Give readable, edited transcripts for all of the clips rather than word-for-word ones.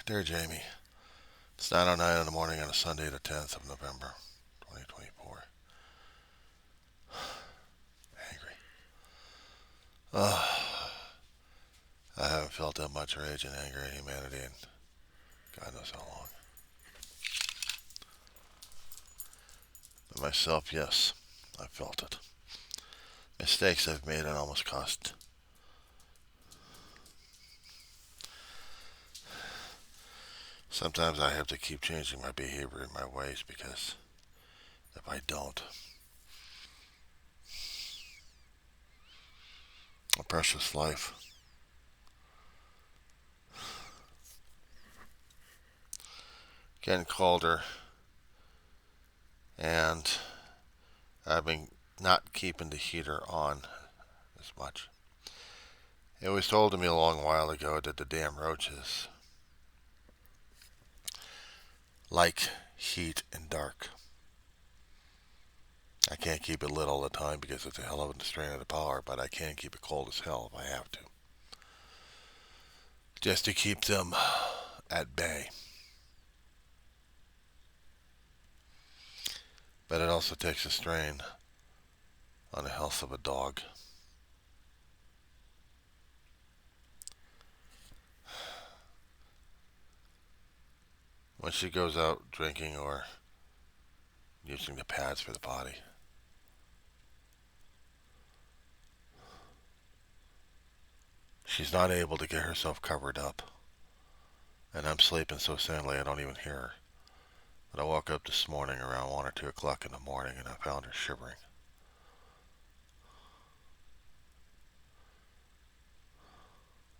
Dear Jamie, it's 9:09 in the morning on a Sunday, the 10th of November, 2024. Angry. Ugh. I haven't felt that much rage and anger at humanity in God knows how long. But myself, yes, I felt it. Mistakes I've made and almost cost. Sometimes I have to keep changing my behavior and my ways because if I don't, a precious life. Getting colder, and I've been not keeping the heater on as much. It was told to me a long while ago that the damn roaches like heat and dark. I can't keep it lit all the time because it's a hell of a strain of the power, but I can keep it cold as hell if I have to. Just to keep them at bay. But it also takes a strain on the health of a dog. When she goes out drinking or using the pads for the potty, she's not able to get herself covered up. And I'm sleeping so soundly I don't even hear her. But I woke up this morning around 1 or 2 o'clock in the morning and I found her shivering.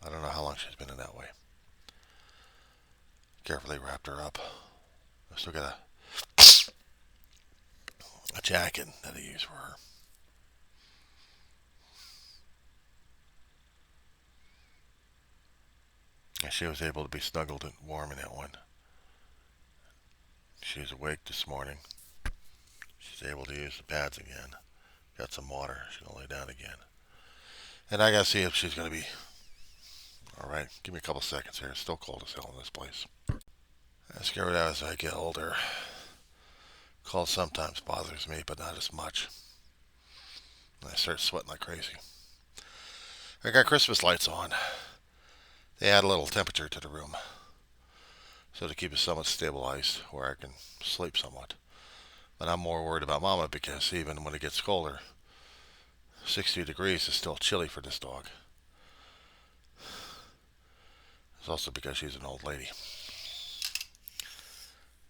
I don't know how long she's been in that way. Carefully wrapped her up. I still got a jacket that I use for her. And she was able to be snuggled and warm in that one. She's awake this morning. She's able to use the pads again. Got some water. She's going to lay down again. And I got to see if she's going to be alright. Give me a couple seconds here. It's still cold as hell in this place. I'm scared as I get older. Cold sometimes bothers me, but not as much. And I start sweating like crazy. I got Christmas lights on. They add a little temperature to the room. So to keep it somewhat stabilized where I can sleep somewhat. But I'm more worried about Mama because even when it gets colder, 60 degrees is still chilly for this dog. It's also because she's an old lady.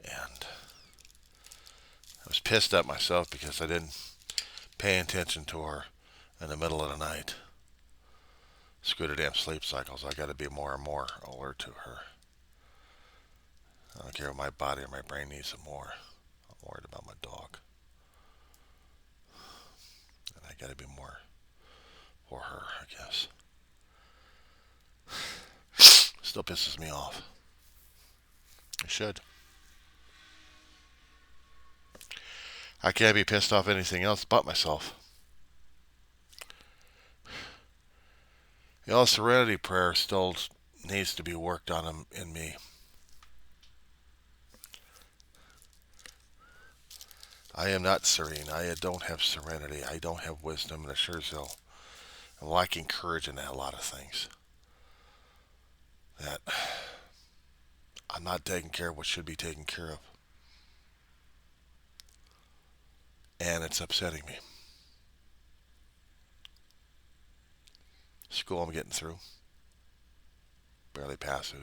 And I was pissed at myself because I didn't pay attention to her in the middle of the night. Screw the damn sleep cycles. I got to be more and more alert to her. I don't care if my body or my brain needs it more. I'm worried about my dog. And I got to be more for her, I guess. Still pisses me off. I should. I can't be pissed off anything else but myself. The serenity prayer still needs to be worked on in me. I am not serene. I don't have serenity. I don't have wisdom, and it sure as hell I'm lacking courage in a lot of things. That I'm not taking care of what should be taken care of. And it's upsetting me. School I'm getting through. Barely passed it.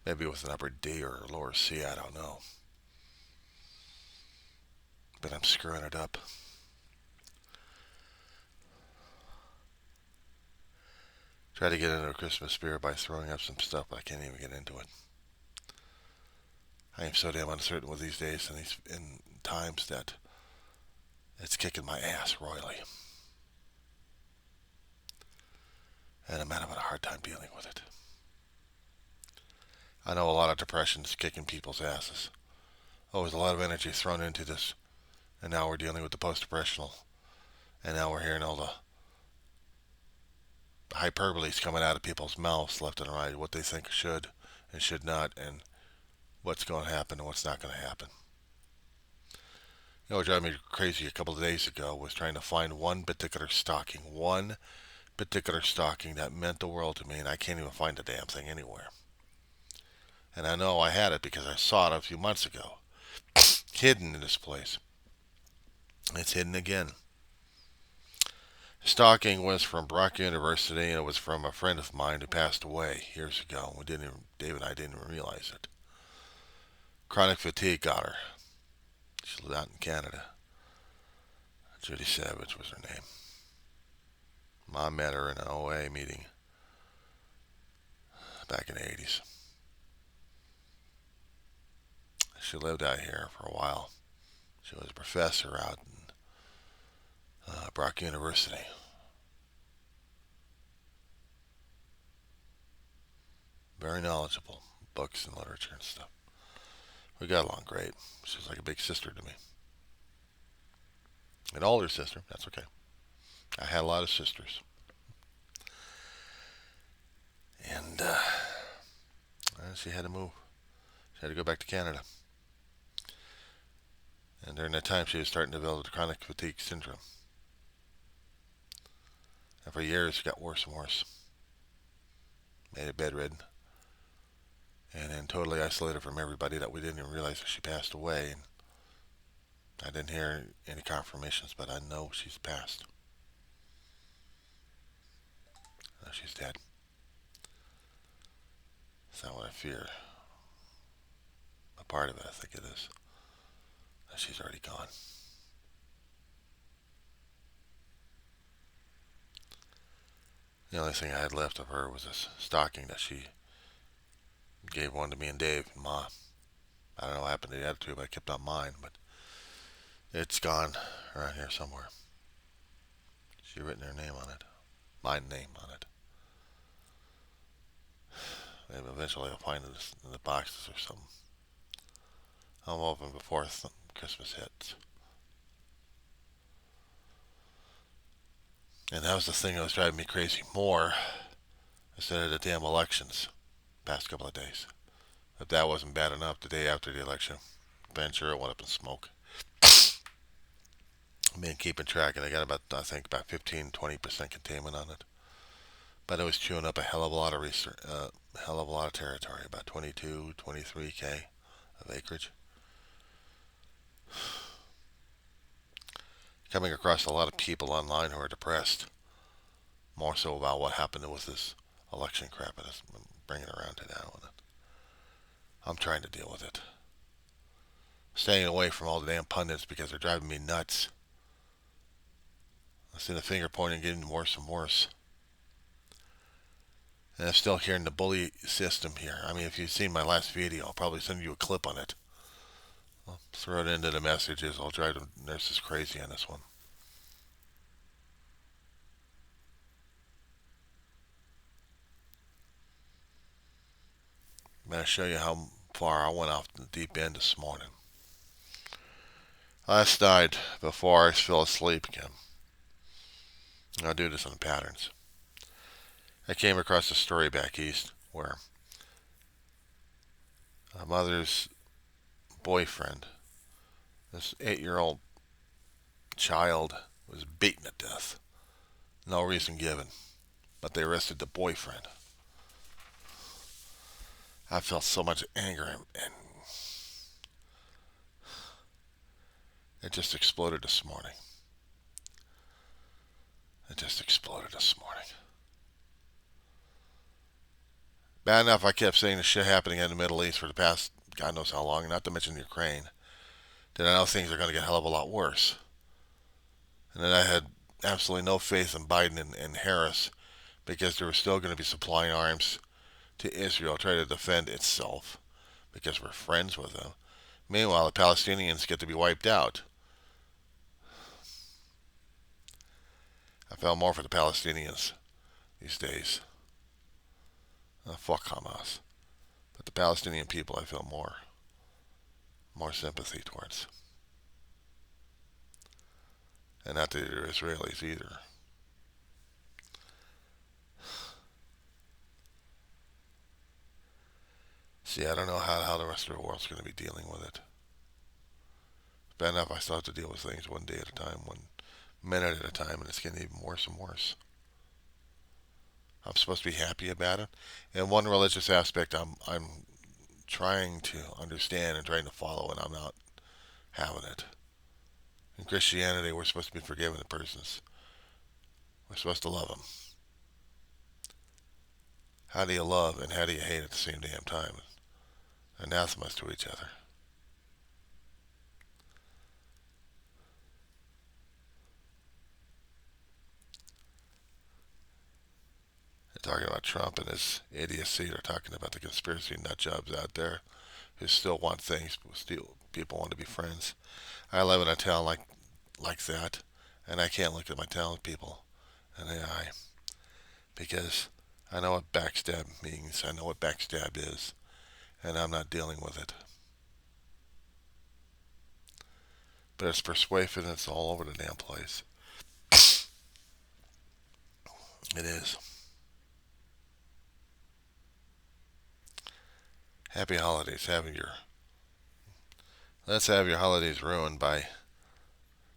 Maybe with an upper D or a lower C, I don't know. But I'm screwing it up. Try to get into a Christmas spirit by throwing up some stuff, but I can't even get into it. I am so damn uncertain with these days and these in times that it's kicking my ass royally. And I'm having a hard time dealing with it. I know a lot of depression is kicking people's asses. Oh, there's a lot of energy thrown into this. And now we're dealing with the post-depressional. And now we're hearing all the hyperboles coming out of people's mouths left and right, what they think should and should not, and what's going to happen and what's not going to happen. You know what drove me crazy a couple of days ago was trying to find one particular stocking that meant the world to me, and I can't even find the damn thing anywhere. And I know I had it because I saw it a few months ago, hidden in this place. It's hidden again. Stocking was from Brock University, and it was from a friend of mine who passed away years ago. Dave and I didn't even realize it. Chronic fatigue got her. She lived out in Canada. Judy Savage was her name. Mom met her in an OA meeting back in the 80s. She lived out here for a while. She was a professor out in Brock University. Very knowledgeable, books and literature and stuff. We got along great. She was like a big sister to me. An older sister, that's okay. I had a lot of sisters. And she had to move. She had to go back to Canada. And during that time, she was starting to develop chronic fatigue syndrome. And for years, it got worse and worse. Made her bedridden. And then totally isolated from everybody that we didn't even realize that she passed away. And I didn't hear any confirmations, but I know she's passed. I know she's dead. It's not what I fear. A part of it, I think it is. That she's already gone. The only thing I had left of her was this stocking that she gave one to me and Dave and Ma. I don't know what happened to the other two, but I kept on mine. But it's gone around here somewhere. She written her name on it. My name on it. Maybe eventually I'll find it in the boxes or something. I'll open before Christmas hits. And that was the thing that was driving me crazy more instead of the damn elections past couple of days. If that wasn't bad enough, the day after the election, Ventura went up in smoke. I've been keeping track, and I got about 15-20% containment on it. But it was chewing up a hell of a lot of territory, about 22-23K of acreage. Coming across a lot of people online who are depressed, more so about what happened with this election crap that's bringing around to now. I'm trying to deal with it. Staying away from all the damn pundits because they're driving me nuts. I see the finger pointing getting worse and worse. And I'm still hearing the bully system here. I mean, if you've seen my last video, I'll probably send you a clip on it. I'll throw it into the messages. I'll try to nurse this crazy on this one. I'm going to show you how far I went off the deep end this morning. Last night, before I fell asleep again, I'll do this on patterns. I came across a story back east where a mother's boyfriend, this 8-year-old child, was beaten to death. No reason given, but they arrested the boyfriend. I felt so much anger and it just exploded this morning. Bad enough I kept seeing the shit happening in the Middle East for the past God knows how long, not to mention Ukraine. Then I know things are going to get a hell of a lot worse. And then I had absolutely no faith in Biden and Harris because they were still going to be supplying arms to Israel, try to defend itself because we're friends with them. Meanwhile, the Palestinians get to be wiped out. I feel more for the Palestinians these days. Fuck Hamas. But the Palestinian people I feel more sympathy towards. And not the Israelis either. See, I don't know how the rest of the world's going to be dealing with it. Bad enough I still have to deal with things one day at a time, 1 minute at a time, and it's getting even worse and worse. I'm supposed to be happy about it. In one religious aspect, I'm trying to understand and trying to follow, and I'm not having it. In Christianity, we're supposed to be forgiving the persons. We're supposed to love them. How do you love and how do you hate at the same damn time? Anathemas to each other. They're talking about Trump and his idiocy. They're talking about the conspiracy nut jobs out there who still want things, still people want to be friends. I live in a town like that, and I can't look at my talented people in the eye because I know what backstab means. I know what backstab is, and I'm not dealing with it. But it's persuasive and it's all over the damn place. It is. Happy holidays. Let's have your holidays ruined by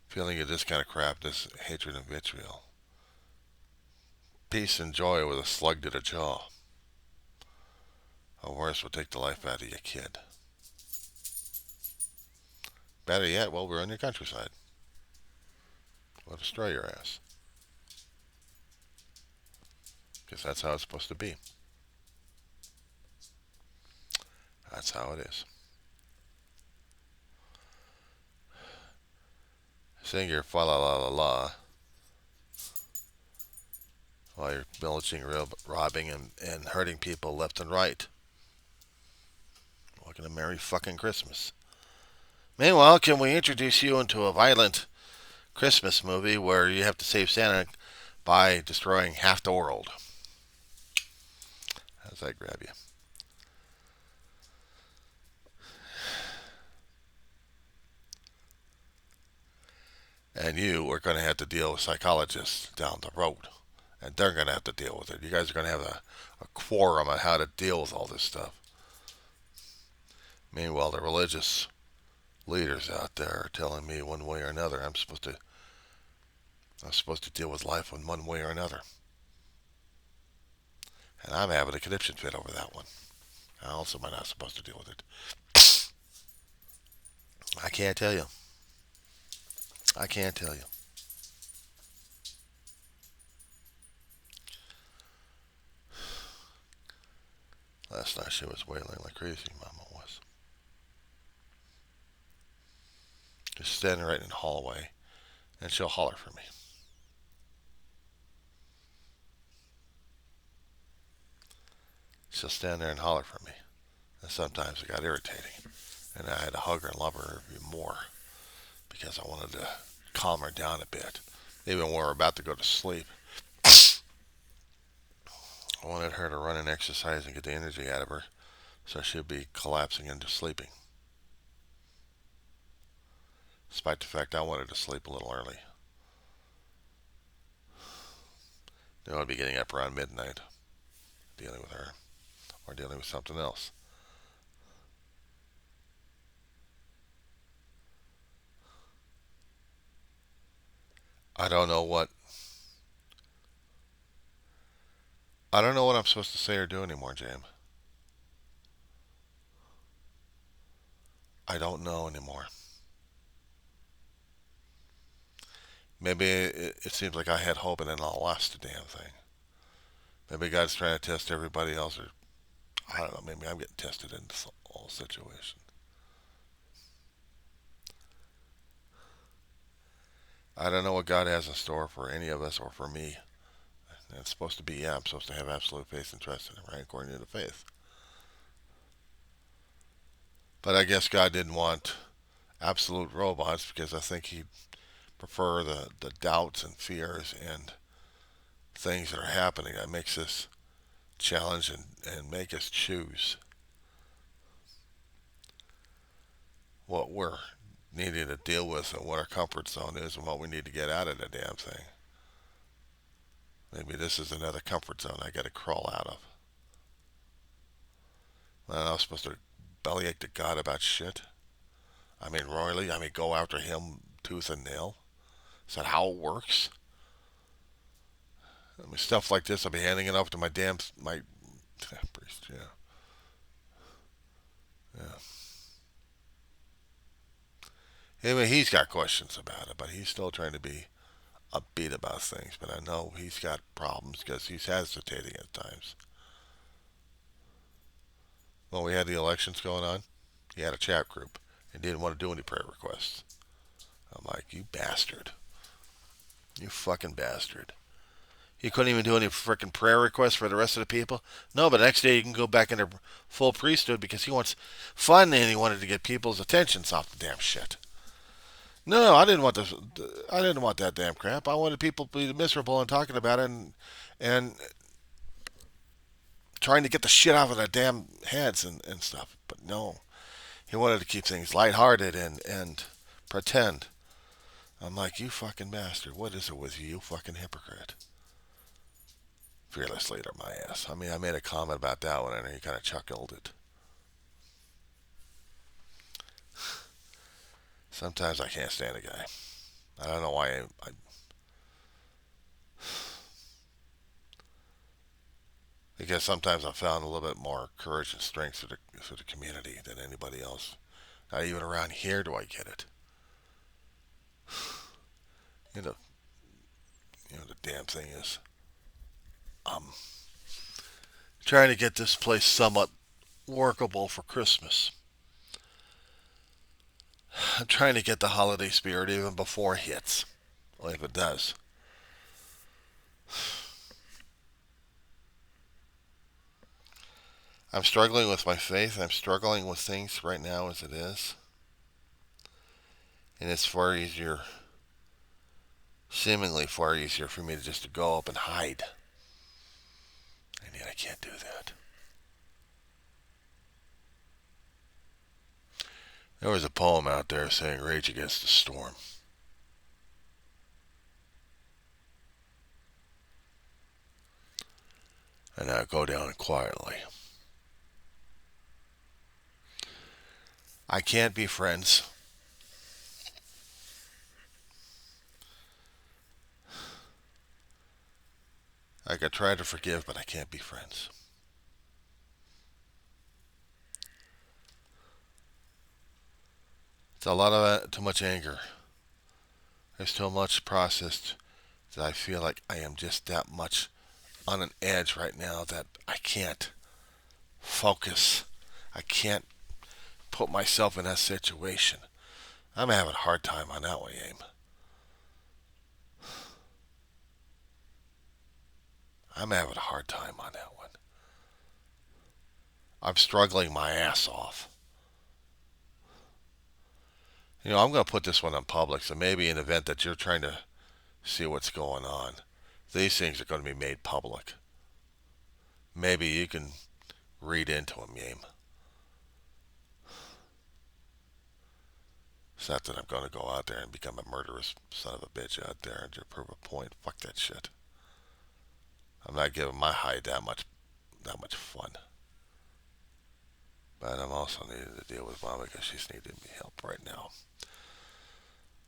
feeling of this kind of crap, this hatred and vitriol. Peace and joy with a slug to the jaw. Or worse, will take the life out of your kid. Better yet, we'll ruin your countryside. We'll destroy your ass. Because that's how it's supposed to be. That's how it is. Sing your fa la la la la while you're pillaging, robbing, and hurting people left and right. Looking a merry fucking Christmas. Meanwhile, can we introduce you into a violent Christmas movie where you have to save Santa by destroying half the world? How does that grab you? And you are going to have to deal with psychologists down the road. And they're going to have to deal with it. You guys are going to have a quorum on how to deal with all this stuff. Meanwhile, the religious leaders out there are telling me one way or another I'm supposed to deal with life in one way or another. And I'm having a conniption fit over that one. I also am not supposed to deal with it. I can't tell you. I can't tell you. Last night she was wailing like crazy, Mama was. Just standing right in the hallway, and she'll holler for me. She'll stand there and holler for me. And sometimes it got irritating. And I had to hug her and love her even more because I wanted to calm her down a bit. Even when we were about to go to sleep, I wanted her to run and exercise and get the energy out of her so she'd be collapsing into sleeping. Despite the fact I wanted to sleep a little early. Then I'd be getting up around midnight, dealing with her, or dealing with something else. I don't know what I'm supposed to say or do anymore, James. I don't know anymore. Maybe it seems like I had hope and then I lost the damn thing. Maybe God's trying to test everybody else, or I don't know. Maybe I'm getting tested in this whole situation. I don't know what God has in store for any of us or for me. And it's supposed to be, yeah, I'm supposed to have absolute faith and trust in Him, right? According to the faith. But I guess God didn't want absolute robots because I think He'd prefer the doubts and fears and things that are happening that makes us challenge and make us choose what we're needing to deal with and what our comfort zone is and what we need to get out of the damn thing. Maybe this is another comfort zone I got to crawl out of. And I was supposed to bellyache to God about shit. I mean, royally. I mean, go after him tooth and nail. Is that how it works? I mean, stuff like this, I'll be handing it off to my priest. Yeah, yeah. I mean, he's got questions about it, but he's still trying to be upbeat about things. But I know he's got problems because he's hesitating at times. When we had the elections going on, he had a chat group and didn't want to do any prayer requests. I'm like, you bastard. You fucking bastard. You couldn't even do any freaking prayer requests for the rest of the people? No, but the next day you can go back into full priesthood because he wants fun and he wanted to get people's attentions off the damn shit. No, I didn't want this. I didn't want that damn crap. I wanted people to be miserable and talking about it and trying to get the shit out of their damn heads and stuff. But no, he wanted to keep things lighthearted and pretend. I'm like, you fucking bastard. What is it with you, you fucking hypocrite? Fearless leader, my ass. I mean, I made a comment about that one and he kind of chuckled it. Sometimes I can't stand a guy. I don't know why because sometimes I found a little bit more courage and strength through the community than anybody else. Not even around here do I get it. You know, the damn thing is, I'm trying to get this place somewhat workable for Christmas. I'm trying to get the holiday spirit even before it hits. Well, if it does. I'm struggling with my faith. I'm struggling with things right now as it is. And it's far easier, seemingly far easier for me to just to go up and hide. And yet I can't do that. There was a poem out there saying rage against the storm. And now go down quietly. I can't be friends. I could try to forgive, but I can't be friends. It's a lot of too much anger. There's too much processed that I feel like I am just that much on an edge right now that I can't focus. I can't put myself in that situation. I'm having a hard time on that one, Aim. I'm having a hard time on that one. I'm struggling my ass off. I'm going to put this one on public, so maybe in the event that you're trying to see what's going on, these things are going to be made public. Maybe you can read into them, Yame. It's not that I'm going to go out there and become a murderous son of a bitch out there and to prove a point. Fuck that shit. I'm not giving my hide that much fun. But I'm also needing to deal with Mom because she's needing me help right now.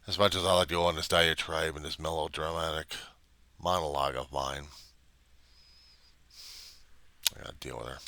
As much as I like to go on this diatribe and this melodramatic monologue of mine, I gotta deal with her.